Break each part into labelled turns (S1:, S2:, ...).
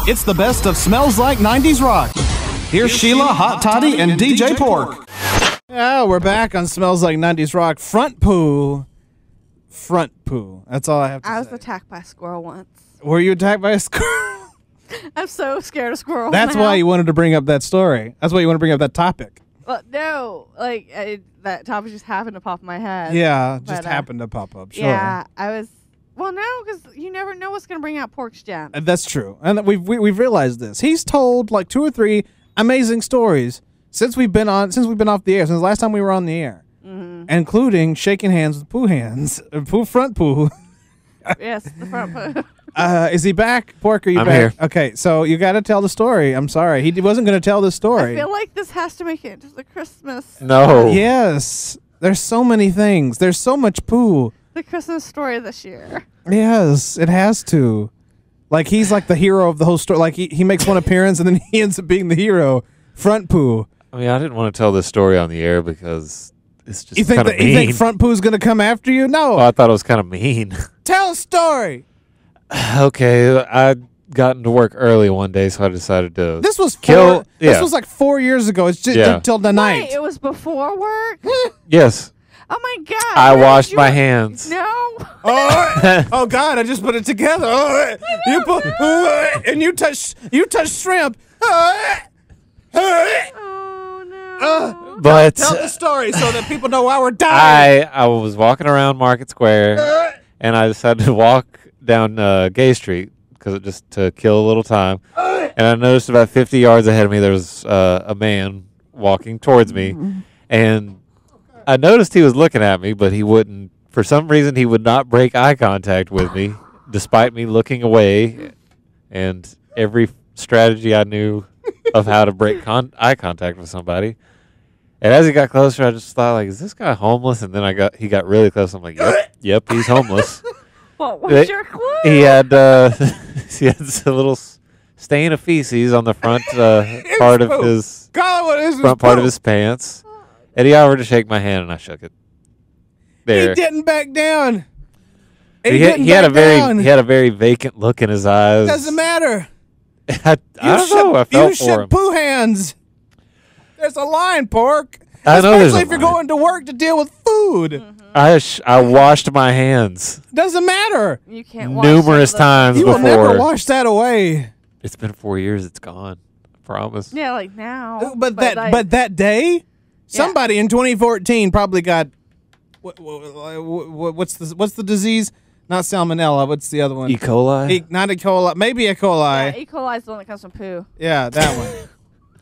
S1: It's the best of Smells Like 90s Rock. Here's Sheila, Hot Toddy, and DJ Pork. Yeah, we're back on Smells Like 90s Rock. Front Poo. Front Poo. That's all I have to say.
S2: I was attacked by a squirrel once.
S1: Were you attacked by a squirrel?
S2: I'm so scared of squirrels.
S1: That's why you wanted to bring up that story. That's why you want to bring up that topic.
S2: Well, no, like that topic just happened to pop in my head.
S1: Yeah, just happened to pop up. Sure.
S2: Yeah, I was. Well, no, because you never know what's going to bring out Pork's gems.
S1: That's true, and we've realized this. He's told like 2 or 3 amazing stories since we've been off the air, since the last time we were on the air, including shaking hands with Poo Hands, Front Poo.
S2: Yes, the Front Poo.
S1: Is he back? Pork, are you back?
S3: Here.
S1: Okay, so you got to tell the story. I'm sorry. He wasn't going to tell the story.
S2: I feel like this has to make it into the Christmas.
S3: No.
S1: Yes. There's so many things. There's so much poo.
S2: The Christmas story this year.
S1: Yes, it has to. Like, he's like the hero of the whole story. Like, he makes one appearance and then he ends up being the hero. Front Poo.
S3: I mean, I didn't want to tell this story on the air because it's just kind of mean.
S1: You think Front Poo's going to come after you? No.
S3: Well, I thought it was kind of mean.
S1: Tell a story.
S3: Okay, I got into work early one day, so I decided to
S1: This was
S3: This
S1: was like 4 years ago. It's just until the night.
S2: Wait, it was before work?
S3: Yes.
S2: Oh my God.
S3: I washed my hands.
S2: No.
S1: Oh God! I just put it together. And you touch shrimp.
S2: Oh no.
S3: But
S1: Tell the story so that people know why we're dying.
S3: I was walking around Market Square, and I decided to walk down Gay Street just to kill a little time. And I noticed about 50 yards ahead of me there was a man walking towards me, and I noticed he was looking at me, but he wouldn't. For some reason, he would not break eye contact with me, despite me looking away, and every strategy I knew of how to break eye contact with somebody. And as he got closer, I just thought, like, is this guy homeless? And then he got really close. I'm like, yep, he's homeless.
S2: What was your clue?
S3: He had he had a little stain of feces on the front part of his part of his pants. And he offered to shake my hand, and I shook it. There.
S1: He didn't back down.
S3: He had a very vacant look in his eyes.
S1: Doesn't matter.
S3: I don't know. I felt for him.
S1: You shook Poo Hands. There's a line, Pork.
S3: I know there's
S1: Especially
S3: a
S1: if you're
S3: line.
S1: going to work to deal with food.
S3: I washed my hands.
S1: Doesn't matter.
S2: You can't wash
S3: numerous times
S1: You
S3: before.
S1: will never wash that away.
S3: It's been 4 years. It's gone. I promise.
S2: Yeah, like now.
S1: But that day, somebody in 2014 probably got what's the disease? Not salmonella. What's the other one?
S3: E. coli.
S1: Not E. coli. Maybe E. coli.
S2: Yeah, E. coli is the one that comes from poo.
S1: Yeah, that one.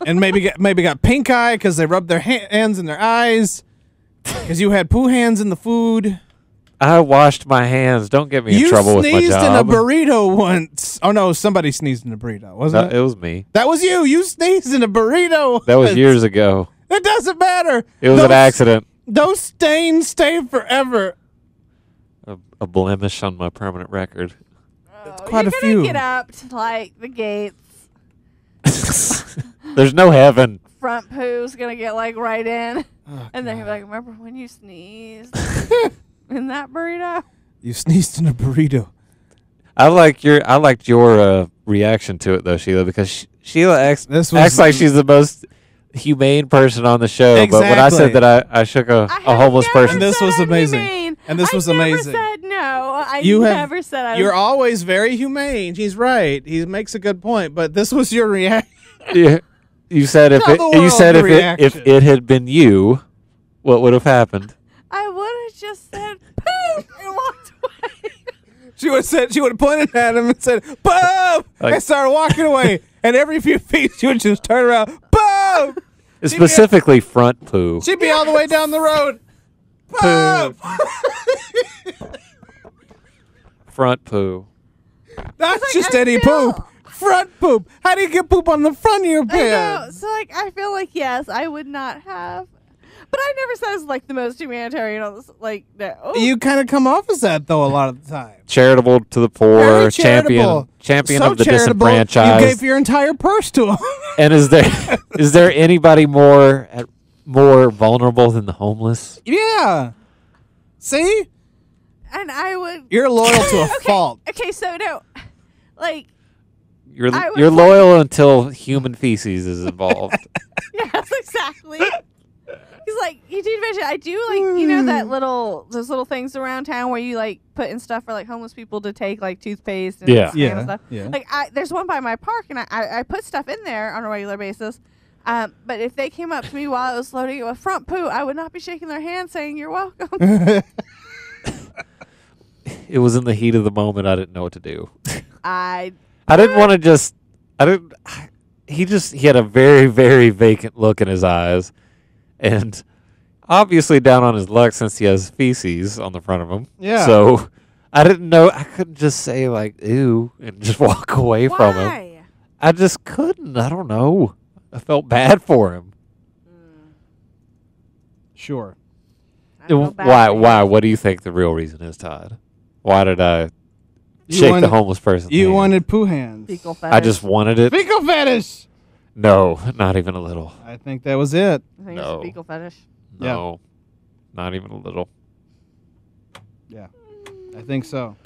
S1: And maybe got pink eye because they rubbed their hands in their eyes. Because you had Poo Hands in the food.
S3: I washed my hands. Don't get me in trouble with my job.
S1: You sneezed in a burrito once. Oh no, somebody sneezed in a burrito, wasn't it?
S3: It was me.
S1: That was you. You sneezed in a burrito.
S3: That was years ago.
S1: It doesn't matter.
S3: It was an accident.
S1: Those stains stay forever.
S3: A blemish on my permanent record.
S1: It's quite
S2: You're
S1: a few.
S2: gonna get up to like the gates.
S3: There's no heaven.
S2: Front Poo's gonna get like right in, and then he'll be like, "Remember when you sneezed in that burrito?"
S1: You sneezed in a burrito.
S3: I liked your reaction to it though, Sheila, because Sheila acts like she's the most humane person on the show.
S1: Exactly.
S3: But when I said that I shook a homeless person,
S1: And this was amazing. And this was amazing.
S2: I never said no. I never said I was.
S1: You're always very humane. He's right. He makes a good point. But this was your reaction.
S3: yeah, you said if it had been you, what would have happened?
S2: I would have just said poop and walked away.
S1: She would have pointed at him and said, "Boom!" and started walking away. And every few feet, she would just turn around, "Boom!"
S3: Specifically, Front Poo.
S1: She'd be all the way down the road. Boom!
S3: Front Poo.
S1: Not
S2: like,
S1: just
S2: I
S1: any
S2: feel-
S1: poop. Front poop. How do you get poop on the front of your
S2: I know.
S1: pants?
S2: So like, I feel like yes, I would not have. But I never said I was like the most humanitarian on this. Like, no.
S1: You kind of come off as that though a lot of the time.
S3: Charitable to the poor,
S1: Very charitable.
S3: champion
S1: So
S3: of the
S1: charitable,
S3: disenfranchised.
S1: You gave your entire purse to him.
S3: And is there anybody more vulnerable than the homeless?
S1: Yeah. See?
S2: And I would.
S1: You're loyal to a fault.
S2: Okay, so no, like,
S3: You're
S2: I was
S3: you're
S2: like-
S3: loyal until human feces is involved.
S2: Yes, exactly. He's like, you do mention, I do like, you know, those little things around town where you like put in stuff for like homeless people to take, like toothpaste and
S3: Yeah.
S2: spam and stuff.
S1: Yeah.
S2: Like, there's one by my park, and I put stuff in there on a regular basis. But if they came up to me while I was loading it with Front Poo, I would not be shaking their hand saying, "You're welcome."
S3: It was in the heat of the moment. I didn't know what to do.
S2: I
S3: didn't want to just. I didn't. He had a very, very vacant look in his eyes, and obviously down on his luck since he has feces on the front of him.
S1: Yeah.
S3: So I didn't know. I couldn't just say like "ew" and just walk away from him.
S2: Why?
S3: I just couldn't. I don't know. I felt bad for him.
S1: Sure.
S2: I feel bad
S3: Why?
S2: for you.
S3: Why? What do you think the real reason is, Todd? Why did I
S1: You
S3: shake
S1: wanted-
S3: the homeless person?
S1: You wanted poo hands.
S2: Fecal fetish.
S3: I just wanted it.
S1: Fecal fetish.
S3: No, not even a little.
S1: I think that was it.
S2: I think
S3: No.
S2: it's a fecal fetish.
S3: No, not even a little.
S1: Yeah, I think so.